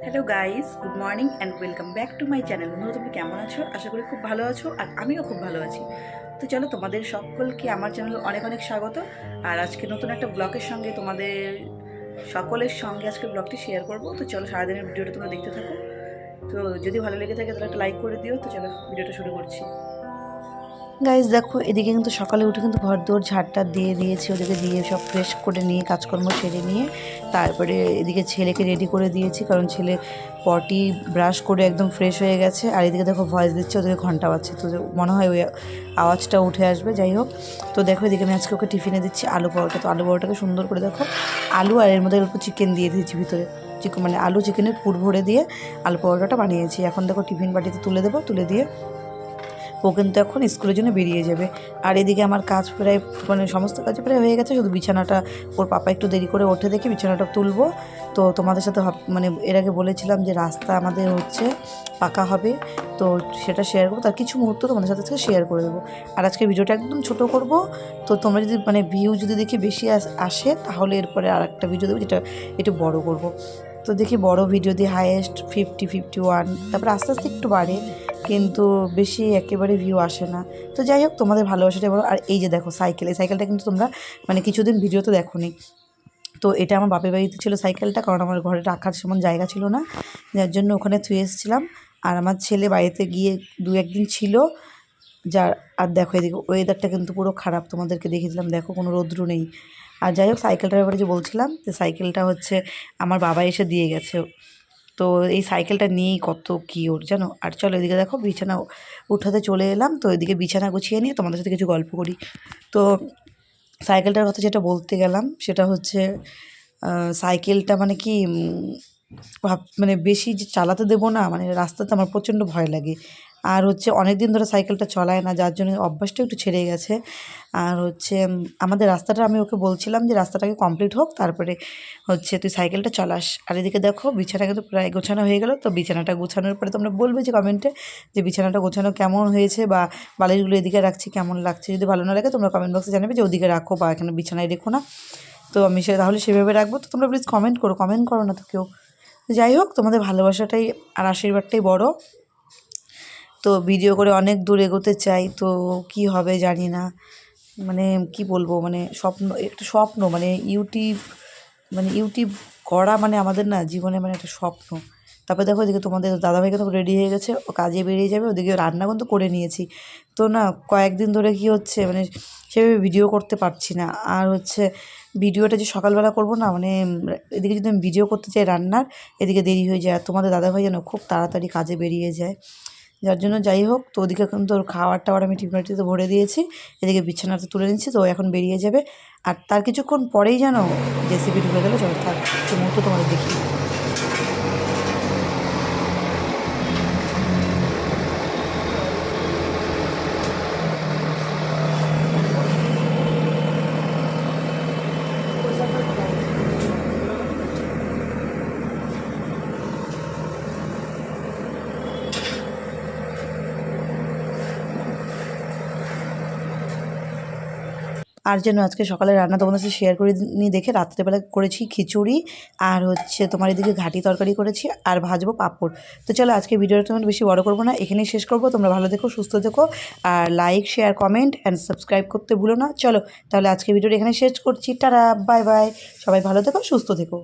Hello guys, good morning and welcome back to my channel. বন্ধুরা, তুমি কেমন আছো? আশা করি খুব ভালো আছো, আর আমিও খুব ভালো আছি। তো চলো, তোমাদের সকলকে আমার চ্যানেলে অনেক অনেক স্বাগত। আর আজকে নতুন একটা ব্লগের সঙ্গে তোমাদের সকলের সঙ্গে আজকে ব্লগটি শেয়ার করবো। তো চলো, সারাদিনের ভিডিওটা তোমরা দেখতে থাকো। তো যদি ভালো লেগে থাকে তাহলে একটা লাইক করে দিও। তো চলো, ভিডিওটা শুরু করছি। গাইজ দেখো, এদিকে কিন্তু সকালে উঠে কিন্তু ঘর দৌড় ঝাড়টা দিয়ে দিয়েছি, ওদিকে দিয়ে সব ফ্রেশ করে নিয়ে কাজকর্ম সেরে নিয়ে তারপরে এদিকে ছেলেকে রেডি করে দিয়েছি, কারণ ছেলে পটি ব্রাশ করে একদম ফ্রেশ হয়ে গেছে। আর এদিকে দেখো ভয়েস দিচ্ছে, ওদিকে ঘন্টা বাজছে, তো মনে হয় ওই আওয়াজটা উঠে আসবে। যাই হোক, তো দেখো এদিকে আমি আজকে ওকে টিফিনে দিচ্ছি আলু পরোটা। তো আলু পরোটাকে সুন্দর করে দেখো, আলু আর এর মধ্যে অল্প চিকেন দিয়ে দিয়েছি ভিতরে, চিকেন মানে আলু চিকেনের পুর ভরে দিয়ে আলু পরোটাটা বানিয়েছি। এখন দেখো টিফিন বাটিতে তুলে দেবো, তুলে দিয়ে ও কিন্তু এখন স্কুলের জন্য বেরিয়ে যাবে। আর এদিকে আমার কাজ প্রায় মানে সমস্ত কাজ প্রায় হয়ে গেছে, শুধু বিছানাটা ওর পাপা একটু দেরি করে ওঠে দেখে বিছানাটা তুলবো। তো তোমাদের সাথে মানে এর আগে বলেছিলাম যে রাস্তা আমাদের হচ্ছে পাকা হবে, তো সেটা শেয়ার করবো, তার কিছু মুহূর্ত তোমাদের সাথে শেয়ার করে দেবো। আর আজকে ভিডিওটা একদম ছোট করব। তো তোমরা যদি মানে ভিউ যদি দেখি বেশি আসে তাহলে এরপরে আর একটা ভিডিও দেবো, যেটা একটু বড় করব। তো দেখি বড় ভিডিও দিয়ে হাইয়েস্ট 51, তারপরে আস্তে আস্তে একটু বাড়ে, কিন্তু বেশি একেবারে ভিউ আসে না। তো যাই হোক, তোমাদের ভালোবাসাটাই বলো। আর এই যে দেখো সাইকেল, এই সাইকেলটা কিন্তু তোমরা মানে কিছুদিন ভিডিওতে দেখোনি। তো এটা আমার বাপের বাড়িতে ছিল সাইকেলটা, কারণ আমার ঘরে রাখার সেমন জায়গা ছিল না, যার জন্য ওখানে থুয়ে এসেছিলাম। আর আমার ছেলে বাড়িতে গিয়ে 2-1 দিন ছিল। যার আর দেখো এদিকে ওয়েদারটা কিন্তু পুরো খারাপ, তোমাদেরকে দেখিয়েছিলাম, দেখো কোনো রৌদ্র নেই। আর যাই হোক, সাইকেলটার ব্যাপারে যে বলছিলাম, যে সাইকেলটা হচ্ছে আমার বাবা এসে দিয়ে গেছে। তো এই সাইকেলটা নিয়েই কত কী ওর জানো। আর চলো এদিকে দেখো বিছানা উঠাতে চলে এলাম। তো এদিকে বিছানা গুছিয়ে নিয়ে তোমাদের সাথে কিছু গল্প করি। তো সাইকেলটার কথা যেটা বলতে গেলাম সেটা হচ্ছে সাইকেলটা মানে কি মানে বেশি যে চালাতে দেবো না, মানে রাস্তাতে আমার প্রচণ্ড ভয় লাগে। আর হচ্ছে অনেক দিন ধরে সাইকেলটা চলায় না, যার জন্য অভ্যাসটা একটু ছেড়ে গেছে। আর হচ্ছে আমাদের রাস্তাটা, আমি ওকে বলছিলাম যে রাস্তাটাকে কমপ্লিট হোক তারপরে হচ্ছে তুই সাইকেলটা চালাস। আর এদিকে দেখো বিছানা কিন্তু প্রায় গোছানো হয়ে গেল। তো বিছানাটা গোছানোর পরে তোমরা বলবে যে কমেন্টে যে বিছানাটা গোছানো কেমন হয়েছে, বা বালিশগুলো এদিকে রাখছি কেমন লাগছে। যদি ভালো না লাগে তোমরা কমেন্ট বক্সে জানাবে যে ওদিকে রাখো বা এখানে বিছানায় রেখো না। তো আমি তাহলে সেভাবে রাখবো। তো তোমরা প্লিজ কমেন্ট করো না তো কেউ। যাই হোক, তোমাদের ভালোবাসাটাই আর আশীর্বাদটাই বড়। তো ভিডিও করে অনেক দূর এগোতে চাই, তো কি হবে জানি না। মানে কি বলবো, মানে একটা স্বপ্ন, মানে ইউটিউব করা মানে আমাদের না জীবনে মানে একটা স্বপ্ন। তারপরে দেখো এদিকে তোমাদের দাদাভাই কিন্তু রেডি হয়ে গেছে, ও কাজে বেরিয়ে যাবে। ওদিকে রান্না কিন্তু করে নিয়েছি। তো না কয়েকদিন ধরে কি হচ্ছে, মানে সেভাবে ভিডিও করতে পারছি না। আর হচ্ছে ভিডিওটা যে সকালবেলা করবো না, মানে এদিকে যদি আমি ভিডিও করতে চাই রান্নার, এদিকে দেরি হয়ে যায়। আর তোমাদের দাদাভাই যেন খুব তাড়াতাড়ি কাজে বেরিয়ে যায়, যার জন্য যাই হোক। তো ওদিকে কিন্তু ওর খাওয়ার টাওয়ার আমি টিফিনটিতে ভরে দিয়েছি, এদিকে বিছানাতে তুলে নিচ্ছি। তো এখন বেরিয়ে যাবে। আর তার কিছুক্ষণ পরেই যেন জেসিবি ঢুকে গেলো। চলো থাক, কিছু মুহূর্ত তোমাদের দেখি। আর যেন আজকে সকালে রান্না তোমাদের সাথে শেয়ার করে নি, দেখে রাত্রেবেলা করেছি খিচুড়ি, আর হচ্ছে তোমার এদিকে ঘাটি তরকারি করেছি, আর ভাজবো পাঁপড়। তো চলো আজকে ভিডিওটা তোমার বেশি বড় করবো না, এখানেই শেষ করবো। তোমরা ভালো থেকো, সুস্থ থেকো, আর like share comment and subscribe করতে ভুলো না। চলো তাহলে আজকে ভিডিওটা এখানে শেষ করছি। টাটা, বাই বাই, সবাই ভালো থেকো, সুস্থ থেকো।